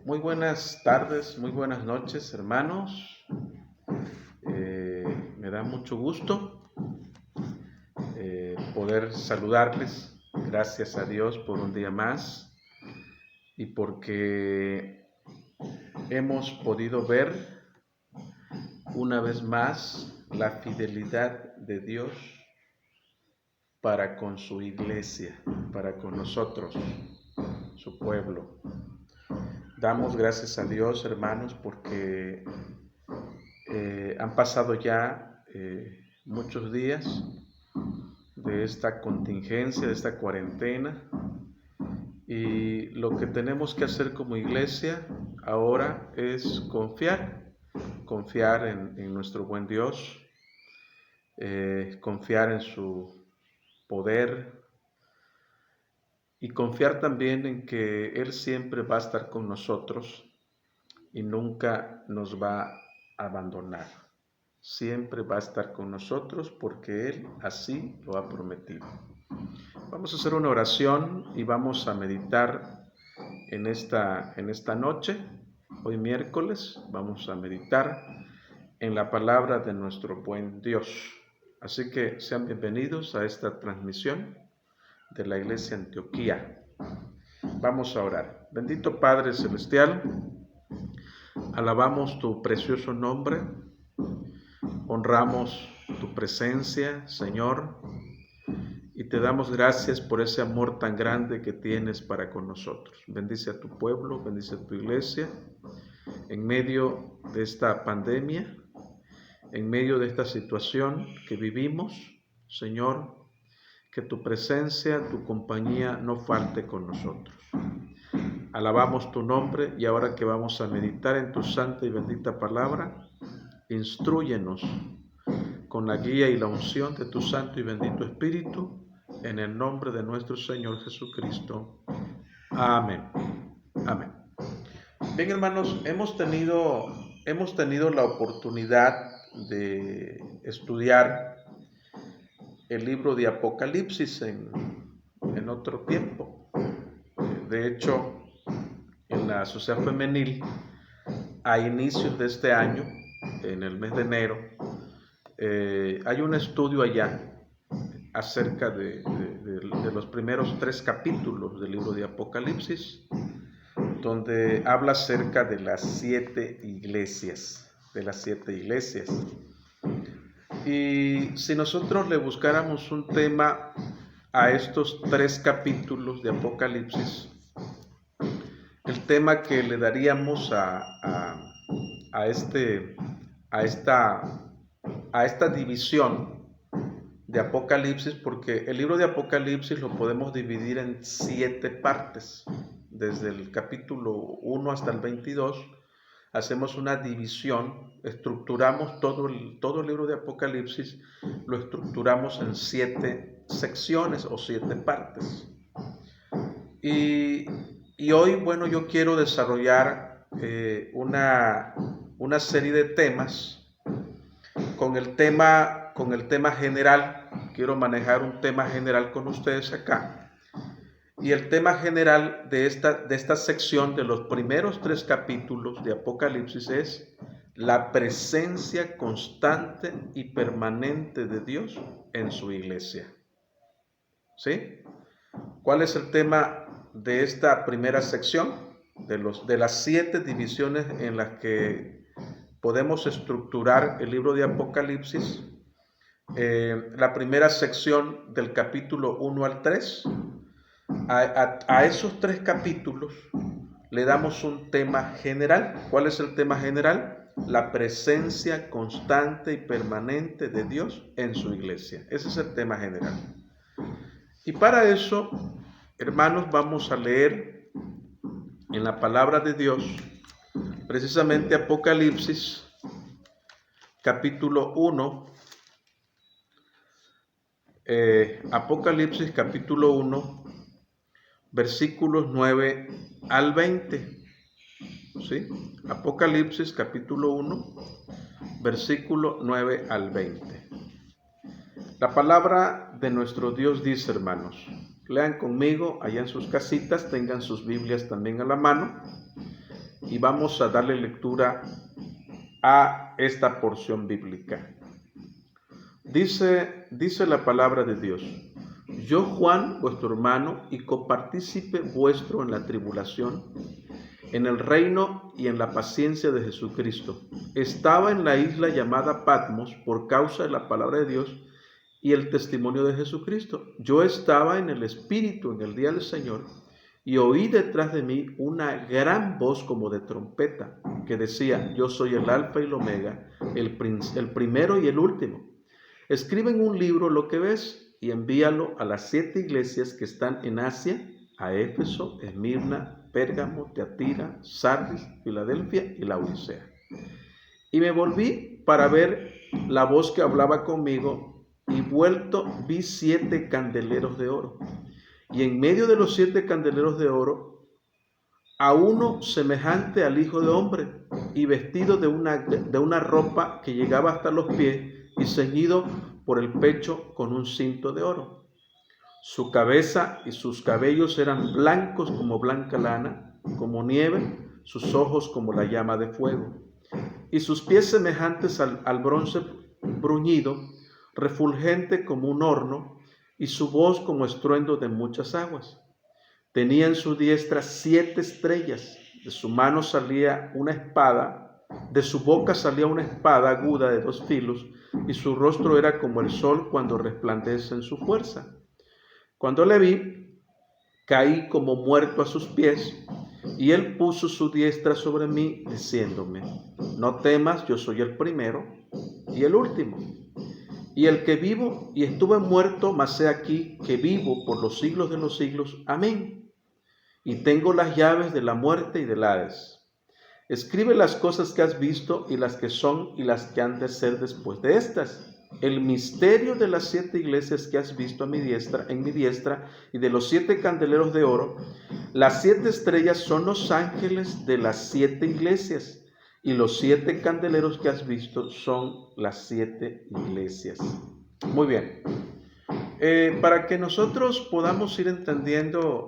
Muy buenas tardes, muy buenas noches, hermanos. Me da mucho gusto poder saludarles. Gracias a Dios por un día más y porque hemos podido ver una vez más la fidelidad de Dios para con su iglesia, para con nosotros, su pueblo. Damos gracias a Dios, hermanos, porque han pasado ya muchos días de esta contingencia, de esta cuarentena, y lo que tenemos que hacer como iglesia ahora es confiar en nuestro buen Dios, confiar en su poder y confiar también en que Él siempre va a estar con nosotros y nunca nos va a abandonar. Siempre va a estar con nosotros porque Él así lo ha prometido. Vamos a hacer una oración y vamos a meditar en esta noche. Hoy miércoles vamos a meditar en la palabra de nuestro buen Dios. Así que sean bienvenidos a esta transmisión de la Iglesia Antioquía. Vamos a orar. Bendito Padre Celestial, alabamos tu precioso nombre, honramos tu presencia, Señor, y te damos gracias por ese amor tan grande que tienes para con nosotros. Bendice a tu pueblo, bendice a tu iglesia, en medio de esta pandemia, en medio de esta situación que vivimos, Señor, que tu presencia, tu compañía no falte con nosotros. Alabamos tu nombre y ahora que vamos a meditar en tu santa y bendita palabra, instrúyenos con la guía y la unción de tu santo y bendito Espíritu, en el nombre de nuestro Señor Jesucristo. Amén. Amén. Bien, hermanos, hemos tenido la oportunidad de estudiar el libro de Apocalipsis en otro tiempo. De hecho, en la Sociedad Femenil, a inicios de este año, en el mes de enero, hay un estudio allá acerca de los primeros 3 capítulos del libro de Apocalipsis, donde habla acerca de las 7 iglesias, Y si nosotros le buscáramos un tema a estos 3 capítulos de Apocalipsis, el tema que le daríamos a esta división de Apocalipsis, porque el libro de Apocalipsis lo podemos dividir en 7 partes, desde el capítulo 1 hasta el 22, hacemos una división, estructuramos todo el libro de Apocalipsis, lo estructuramos en 7 secciones o 7 partes. Y hoy, bueno, yo quiero desarrollar una serie de temas con el tema general. Quiero manejar un tema general con ustedes acá. Y el tema general de esta sección de los primeros 3 capítulos de Apocalipsis es la presencia constante y permanente de Dios en su iglesia. ¿Sí? ¿Cuál es el tema de esta primera sección? De las 7 divisiones en las que podemos estructurar el libro de Apocalipsis. La primera sección del capítulo 1 al 3, a esos 3 capítulos le damos un tema general. ¿Cuál es el tema general? La presencia constante y permanente de Dios en su iglesia. Ese es el tema general. Y para eso, hermanos, vamos a leer en la palabra de Dios, precisamente Apocalipsis, capítulo 1, Apocalipsis capítulo 1, versículos 9 al 20. ¿Sí? Apocalipsis capítulo 1, versículo 9 al 20. La palabra de nuestro Dios dice, hermanos, lean conmigo allá en sus casitas, tengan sus Biblias también a la mano. y vamos a darle lectura a esta porción bíblica. Dice la palabra de Dios: yo, Juan, vuestro hermano y copartícipe vuestro en la tribulación, en el reino y en la paciencia de Jesucristo, estaba en la isla llamada Patmos por causa de la palabra de Dios y el testimonio de Jesucristo. Yo estaba en el Espíritu en el día del Señor y oí detrás de mí una gran voz como de trompeta que decía: yo soy el Alfa y el Omega, el primero y el último. Escribe en un libro lo que ves y envíalo a las 7 iglesias que están en Asia, a Éfeso, Esmirna, Pérgamo, Teatira, Sardis, Filadelfia y Laodicea. Y me volví para ver la voz que hablaba conmigo, y vuelto vi 7 candeleros de oro. Y en medio de los 7 candeleros de oro, a uno semejante al Hijo de Hombre, y vestido de una ropa que llegaba hasta los pies, y ceñido por el pecho con un cinto de oro. Su cabeza y sus cabellos eran blancos como blanca lana, como nieve, sus ojos como la llama de fuego, y sus pies semejantes al bronce bruñido, refulgente como un horno, y su voz como estruendo de muchas aguas. Tenía en su diestra 7 estrellas, de su mano salía una espada, de su boca salía una espada aguda de 2 filos, y su rostro era como el sol cuando resplandece en su fuerza. Cuando le vi, caí como muerto a sus pies, y él puso su diestra sobre mí, diciéndome: no temas, yo soy el primero y el último, y el que vivo, y estuve muerto, mas he aquí que vivo por los siglos de los siglos. Amén. Y tengo las llaves de la muerte y del Hades. Escribe las cosas que has visto, y las que son y las que han de ser después de estas. El misterio de las 7 iglesias que has visto en mi diestra, y de los 7 candeleros de oro. Las 7 estrellas son los ángeles de las 7 iglesias, y los 7 candeleros que has visto son las 7 iglesias. Muy bien. Para que nosotros podamos ir entendiendo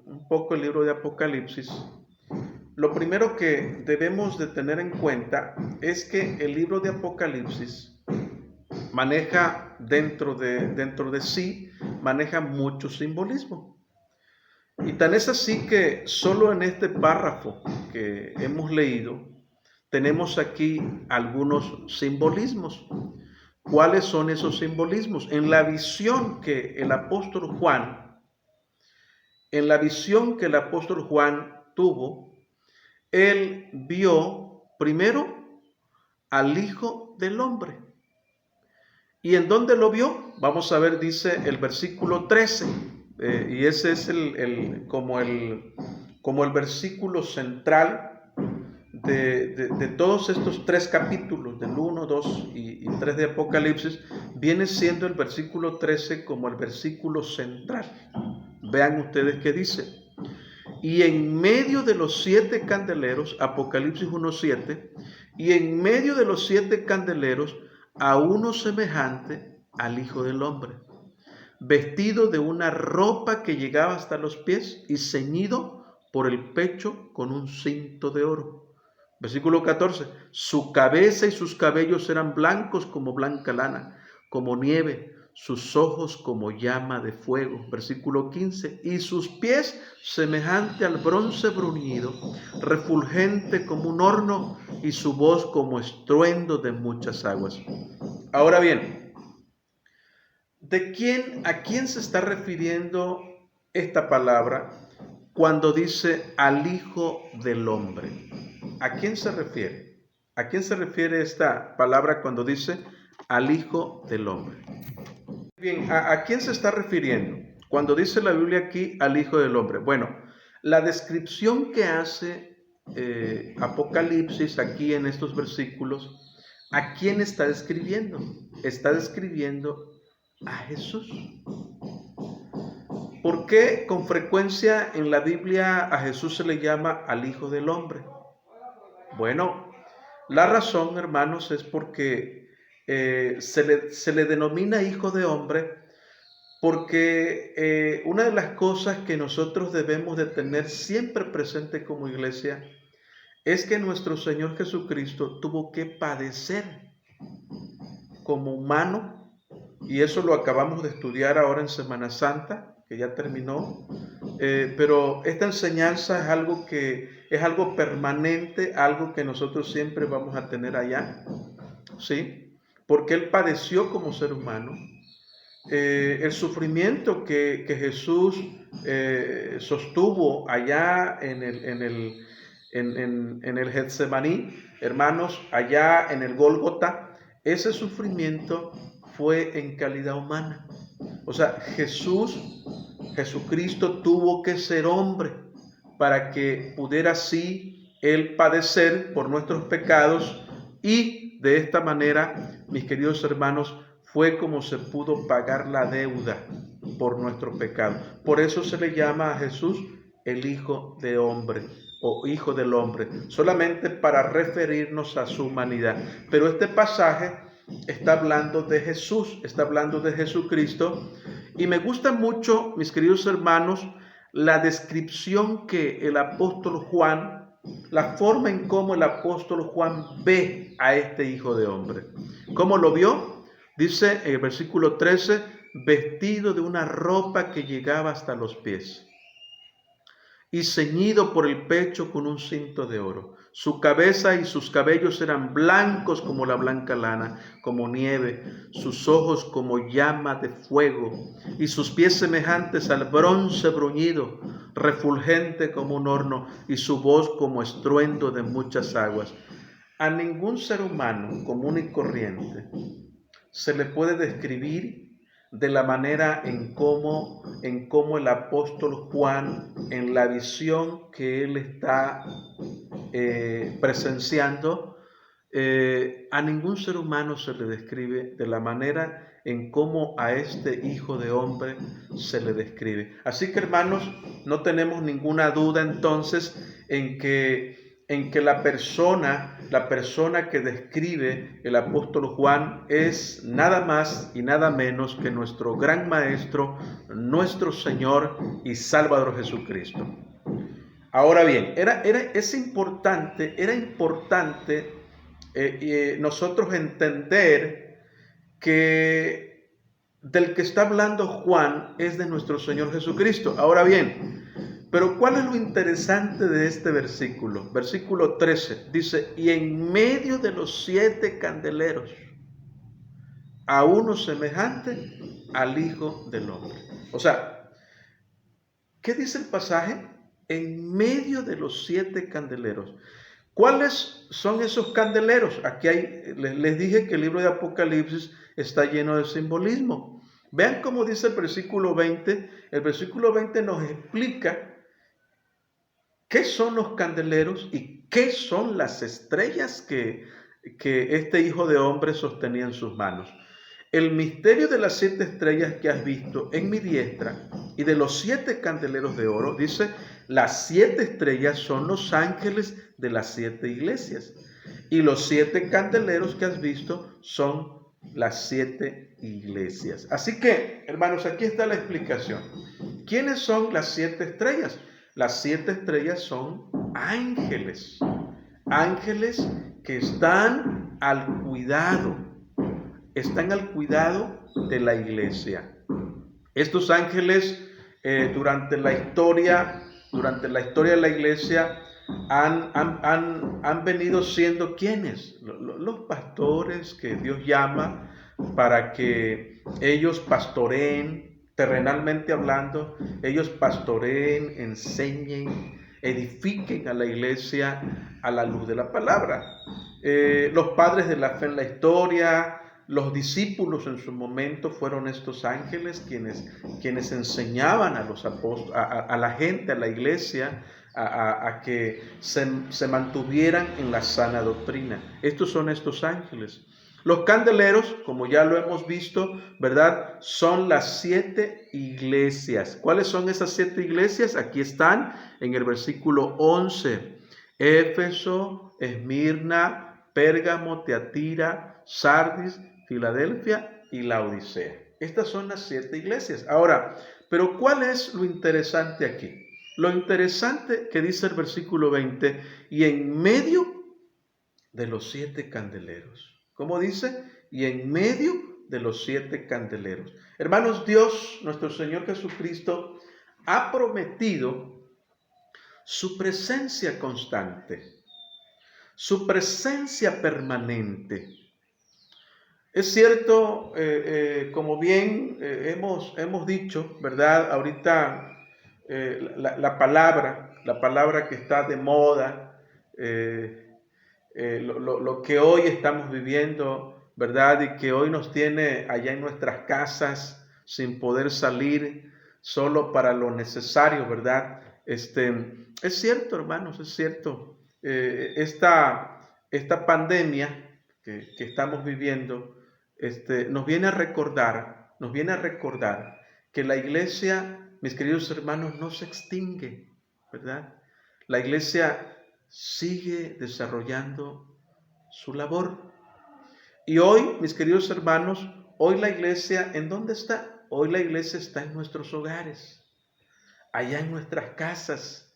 un poco el libro de Apocalipsis, lo primero que debemos de tener en cuenta es que el libro de Apocalipsis maneja dentro de sí, maneja mucho simbolismo. Y tan es así que solo en este párrafo que hemos leído tenemos aquí algunos simbolismos. ¿Cuáles son esos simbolismos? En la visión que el apóstol Juan tuvo, él vio primero al Hijo del Hombre. ¿Y en dónde lo vio? Vamos a ver, dice el versículo 13, y ese es como el versículo central de todos estos 3 capítulos, del 1, 2 y 3 de Apocalipsis. Viene siendo el versículo 13 como el versículo central. Vean ustedes qué dice: y en medio de los 7 candeleros, Apocalipsis 1:7, y en medio de los 7 candeleros, a uno semejante al Hijo del Hombre, vestido de una ropa que llegaba hasta los pies y ceñido por el pecho con un cinto de oro. Versículo 14, su cabeza y sus cabellos eran blancos como blanca lana, como nieve, sus ojos como llama de fuego. Versículo 15, y sus pies semejante al bronce bruñido, refulgente como un horno, y su voz como estruendo de muchas aguas. Ahora bien, ¿a quién se está refiriendo esta palabra cuando dice al Hijo del Hombre? ¿A quién se refiere? ¿A quién se refiere esta palabra cuando dice al Hijo del Hombre? Bien, ¿a quién se está refiriendo cuando dice la Biblia aquí al Hijo del Hombre? Bueno, la descripción que hace Apocalipsis aquí en estos versículos, ¿a quién está describiendo? Está describiendo a Jesús. ¿Por qué con frecuencia en la Biblia a Jesús se le llama al Hijo del Hombre? Bueno, la razón, hermanos, es porque se le denomina Hijo de Hombre porque una de las cosas que nosotros debemos de tener siempre presente como iglesia es que nuestro Señor Jesucristo tuvo que padecer como humano, y eso lo acabamos de estudiar ahora en Semana Santa, que ya terminó, pero esta enseñanza es algo permanente, algo que nosotros siempre vamos a tener allá, ¿sí? Porque Él padeció como ser humano. El sufrimiento que Jesús sostuvo allá en el Getsemaní, hermanos, allá en el Gólgota, ese sufrimiento fue en calidad humana. O sea, Jesucristo tuvo que ser hombre para que pudiera así Él padecer por nuestros pecados, y de esta manera, mis queridos hermanos, fue como se pudo pagar la deuda por nuestro pecado. Por eso se le llama a Jesús el Hijo de Hombre o Hijo del Hombre, solamente para referirnos a su humanidad. Pero este pasaje está hablando de Jesús, está hablando de Jesucristo, y me gusta mucho, mis queridos hermanos, la descripción que el apóstol Juan, la forma en cómo el apóstol Juan ve a este Hijo de Hombre. ¿Cómo lo vio? Dice en el versículo 13, vestido de una ropa que llegaba hasta los pies y ceñido por el pecho con un cinto de oro. Su cabeza y sus cabellos eran blancos como la blanca lana, como nieve, sus ojos como llama de fuego, y sus pies semejantes al bronce bruñido, refulgente como un horno, y su voz como estruendo de muchas aguas. A ningún ser humano común y corriente se le puede describir de la manera en cómo el apóstol Juan, en la visión que él está presenciando, a ningún ser humano se le describe de la manera en cómo a este Hijo de Hombre se le describe. Así que, hermanos, no tenemos ninguna duda entonces en que la persona que describe el apóstol Juan es nada más y nada menos que nuestro gran Maestro, nuestro Señor y Salvador Jesucristo. Ahora bien, era importante nosotros entender que del que está hablando Juan es de nuestro Señor Jesucristo. Ahora bien, pero ¿cuál es lo interesante de este versículo? Versículo 13 dice, y en medio de los 7 candeleros, a uno semejante al Hijo del Hombre. O sea, ¿qué dice el pasaje? En medio de los 7 candeleros. ¿Cuáles son esos candeleros? Aquí les dije que el libro de Apocalipsis está lleno de simbolismo. Vean cómo dice el versículo 20. El versículo 20 nos explica qué son los candeleros y qué son las estrellas que este Hijo de Hombre sostenía en sus manos. El misterio de las 7 estrellas que has visto en mi diestra y de los 7 candeleros de oro, dice, las 7 estrellas son los ángeles de las 7 iglesias y los 7 candeleros que has visto son las 7 iglesias. Así que, hermanos, aquí está la explicación. ¿Quiénes son las 7 estrellas? Las 7 estrellas son ángeles, ángeles que están al cuidado de la iglesia. Estos ángeles durante la historia de la iglesia han venido siendo ¿quiénes? Los pastores que Dios llama para que ellos pastoreen, terrenalmente hablando, ellos pastoreen, enseñen, edifiquen a la iglesia a la luz de la palabra. Los padres de la fe en la historia, los discípulos en su momento fueron estos ángeles quienes enseñaban a los apóstoles, a la gente, a la iglesia, a que se mantuvieran en la sana doctrina. Estos son estos ángeles. Los candeleros, como ya lo hemos visto, ¿verdad? Son las 7 iglesias. ¿Cuáles son esas 7 iglesias? Aquí están en el versículo 11. Éfeso, Esmirna, Pérgamo, Teatira, Sardis, Filadelfia y Laodicea. Estas son las 7 iglesias. Ahora, pero ¿cuál es lo interesante aquí? Lo interesante que dice el versículo 20, y en medio de los 7 candeleros. ¿Cómo dice? Y en medio de los 7 candeleros. Hermanos, Dios, nuestro Señor Jesucristo, ha prometido su presencia constante, su presencia permanente. Es cierto, como bien hemos dicho, ¿verdad? Ahorita la palabra que está de moda, lo que hoy estamos viviendo, ¿verdad? Y que hoy nos tiene allá en nuestras casas sin poder salir, solo para lo necesario, ¿verdad? Es cierto, hermanos, es cierto. Esta pandemia que estamos viviendo, nos viene a recordar que la iglesia, mis queridos hermanos, no se extingue, ¿verdad? La iglesia sigue desarrollando su labor. Y hoy, mis queridos hermanos, hoy la iglesia, ¿en dónde está? Hoy la iglesia está en nuestros hogares, allá en nuestras casas,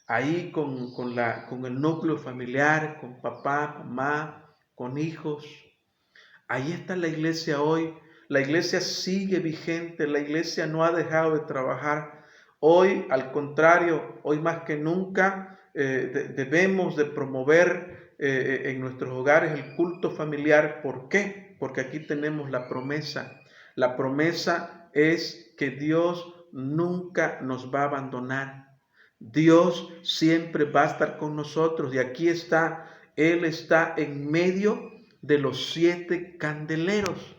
ahí con el núcleo familiar, con papá, mamá, con hijos. Ahí está la iglesia hoy. La iglesia sigue vigente, la iglesia no ha dejado de trabajar. Hoy, al contrario, hoy más que nunca debemos de promover en nuestros hogares el culto familiar. ¿Por qué? Porque aquí tenemos la promesa. La promesa es que Dios nunca nos va a abandonar. Dios siempre va a estar con nosotros y aquí está, Él está en medio de los 7 candeleros.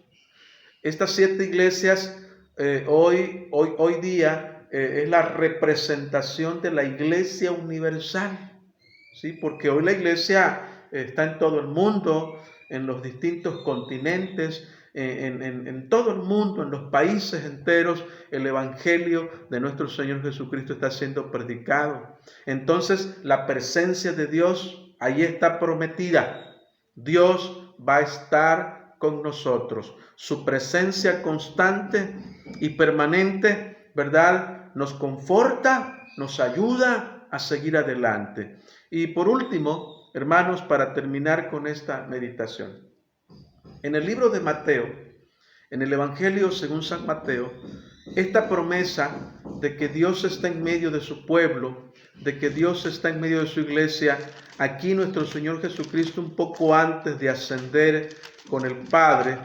Estas 7 iglesias hoy día es la representación de la iglesia universal, ¿sí? Porque hoy la iglesia está en todo el mundo, en los distintos continentes, en todo el mundo, en los países enteros, el evangelio de nuestro Señor Jesucristo está siendo predicado. Entonces, la presencia de Dios ahí está prometida. Dios va a estar con nosotros. Su presencia constante y permanente, ¿verdad? Nos conforta, nos ayuda a seguir adelante. Y por último, hermanos, para terminar con esta meditación, en el libro de Mateo, en el Evangelio según San Mateo, esta promesa de que Dios está en medio de su pueblo, de que Dios está en medio de su iglesia, aquí nuestro Señor Jesucristo, un poco antes de ascender con el Padre,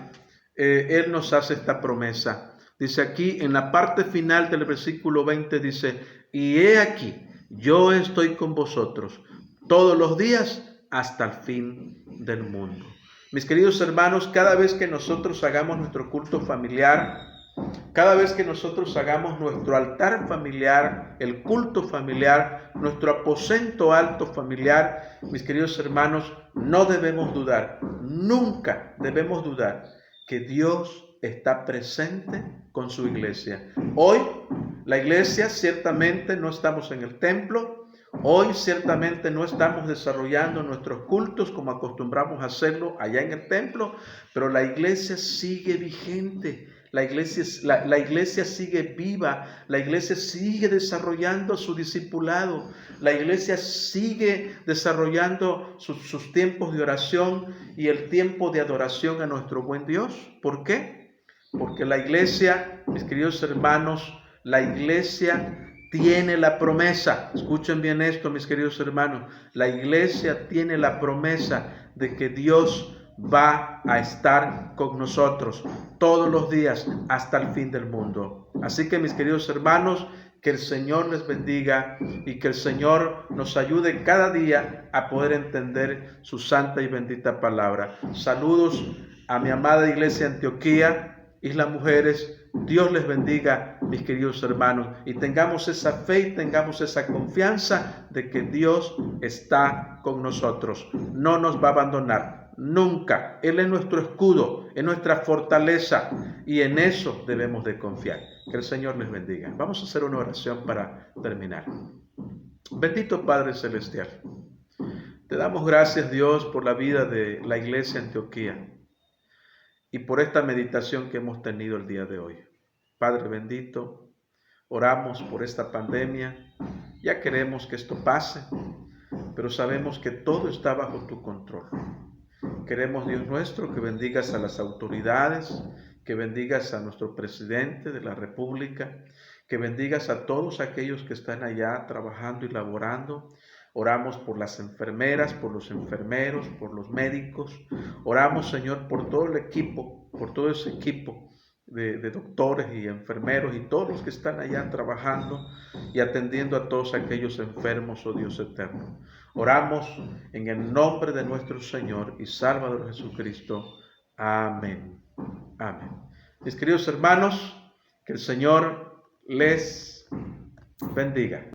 Él nos hace esta promesa. Dice aquí, en la parte final del versículo 20, dice, y he aquí, yo estoy con vosotros todos los días hasta el fin del mundo. Mis queridos hermanos, cada vez que nosotros hagamos nuestro culto familiar, cada vez que nosotros hagamos nuestro altar familiar, el culto familiar, nuestro aposento alto familiar, mis queridos hermanos, no debemos dudar, nunca debemos dudar que Dios está presente con su iglesia. Hoy, la iglesia, ciertamente no estamos en el templo. Hoy ciertamente no estamos desarrollando nuestros cultos como acostumbramos a hacerlo allá en el templo, pero la iglesia sigue vigente, la iglesia sigue viva, la iglesia sigue desarrollando su discipulado, la iglesia sigue desarrollando sus tiempos de oración y el tiempo de adoración a nuestro buen Dios. ¿Por qué? Porque la iglesia, mis queridos hermanos, la iglesia tiene la promesa, escuchen bien esto, mis queridos hermanos, la iglesia tiene la promesa de que Dios va a estar con nosotros todos los días hasta el fin del mundo. Así que, mis queridos hermanos, que el Señor les bendiga y que el Señor nos ayude cada día a poder entender su santa y bendita palabra. Saludos a mi amada iglesia Antioquía, Islas Mujeres. Dios les bendiga, mis queridos hermanos, y tengamos esa fe y tengamos esa confianza de que Dios está con nosotros. No nos va a abandonar, nunca. Él es nuestro escudo, es nuestra fortaleza, y en eso debemos de confiar. Que el Señor les bendiga. Vamos a hacer una oración para terminar. Bendito Padre Celestial, te damos gracias, Dios, por la vida de la iglesia Antioquía y por esta meditación que hemos tenido el día de hoy. Padre bendito, oramos por esta pandemia, ya queremos que esto pase, pero sabemos que todo está bajo tu control. Queremos, Dios nuestro, que bendigas a las autoridades, que bendigas a nuestro presidente de la República, que bendigas a todos aquellos que están allá trabajando y laborando. Oramos por las enfermeras, por los enfermeros, por los médicos. Oramos, Señor, por todo el equipo, por todo ese equipo de doctores y enfermeros y todos los que están allá trabajando y atendiendo a todos aquellos enfermos, oh Dios eterno. Oramos en el nombre de nuestro Señor y Salvador Jesucristo. Amén. Amén. Mis queridos hermanos, que el Señor les bendiga.